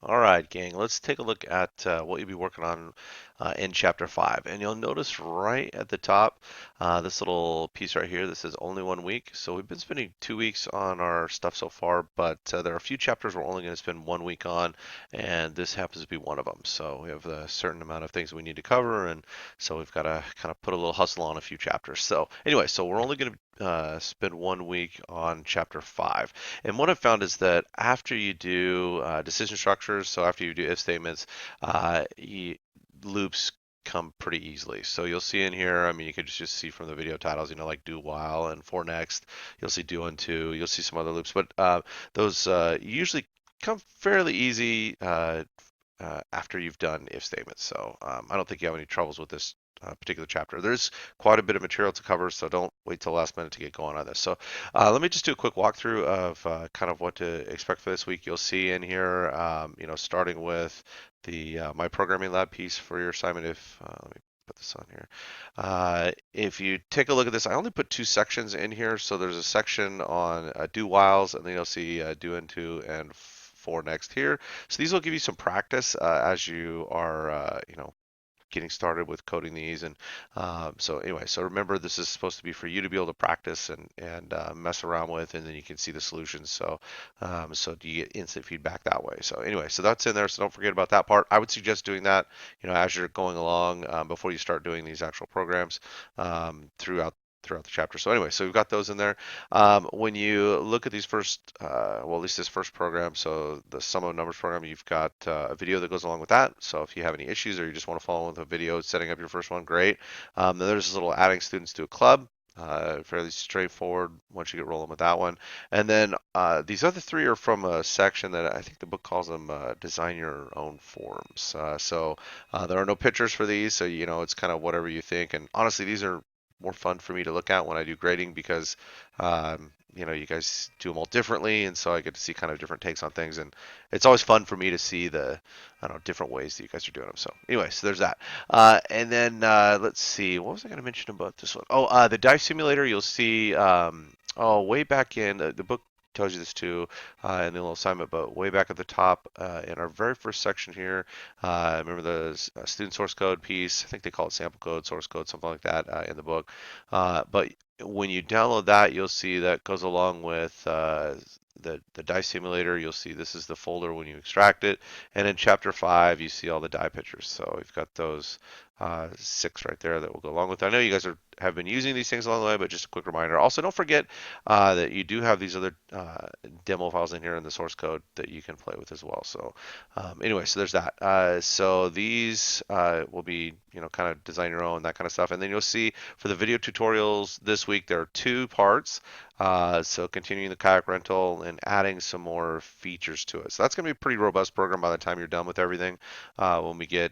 All right, gang, let's take a look at what you'll be working on in Chapter 5. And you'll notice right at the top, this little piece right here that says only 1 week. So we've been spending 2 weeks on our stuff so far, but there are a few chapters we're only going to spend 1 week on, and this happens to be one of them. So we have a certain amount of things we need to cover, and so we've got to kind of put a little hustle on a few chapters. So anyway, so we're only going to spend 1 week on Chapter 5. And what I've found is that after you do decision structures, so after you do if statements, loops come pretty easily. So you'll see in here, I mean, you can just see from the video titles, like do while and for next. You'll see do unto. You'll see some other loops, but those usually come fairly easy after you've done if statements. So I don't think you have any troubles with this particular chapter. There's quite a bit of material to cover, so don't wait till the last minute to get going on this. So let me just do a quick walkthrough of kind of what to expect for this week. You'll see in here, starting with the My Programming Lab piece for your assignment. If let me put this on here. If you take a look at this, I only put two sections in here. So there's a section on do whiles, and then you'll see do into and for next here. So these will give you some practice as you are, getting started with coding these. And so anyway, so remember this is supposed to be for you to be able to practice and mess around with, and then you can see the solutions. So do you get instant feedback that way? So anyway, so that's in there. So don't forget about that part. I would suggest doing that, as you're going along before you start doing these actual programs throughout the chapter. So anyway, so we've got those in there. When you look at these first, well, at least this first program, so the sum of numbers program, you've got a video that goes along with that. So if you have any issues or you just want to follow with a video setting up your first one, great. Then there's this little adding students to a club. Fairly straightforward once you get rolling with that one. And then these other three are from a section that I think the book calls them design your own forms. So there are no pictures for these, so it's kind of whatever you think. And honestly, these are more fun for me to look at when I do grading because you guys do them all differently, and so I get to see kind of different takes on things, and it's always fun for me to see the I don't know different ways that you guys are doing them. So anyway, so there's that, and then let's see, what was I going to mention about this one? Oh, the dive simulator. You'll see. Way back in the book tells you this too in the little assignment, but way back at the top in our very first section here, remember the student source code piece? I think they call it sample code, source code, something like that in the book. But when you download that, you'll see that goes along with the die simulator. You'll see this is the folder when you extract it, and in chapter 5 you see all the die pictures. So we've got those six right there that will go along with it. I know you guys have been using these things along the way, but just a quick reminder. Also, don't forget that you do have these other demo files in here in the source code that you can play with as well. So anyway, so there's that. So these will be, kind of design your own, that kind of stuff. And then you'll see for the video tutorials this week, there are two parts. So continuing the kayak rental and adding some more features to it. So that's going to be a pretty robust program by the time you're done with everything. When we get,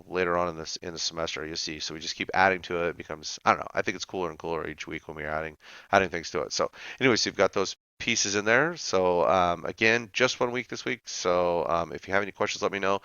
later on in the semester, you'll see. So we just keep adding to it. It becomes, I don't know, I think it's cooler and cooler each week when we're adding things to it. So anyway, so you've got those pieces in there. So again, just 1 week this week. So if you have any questions, let me know.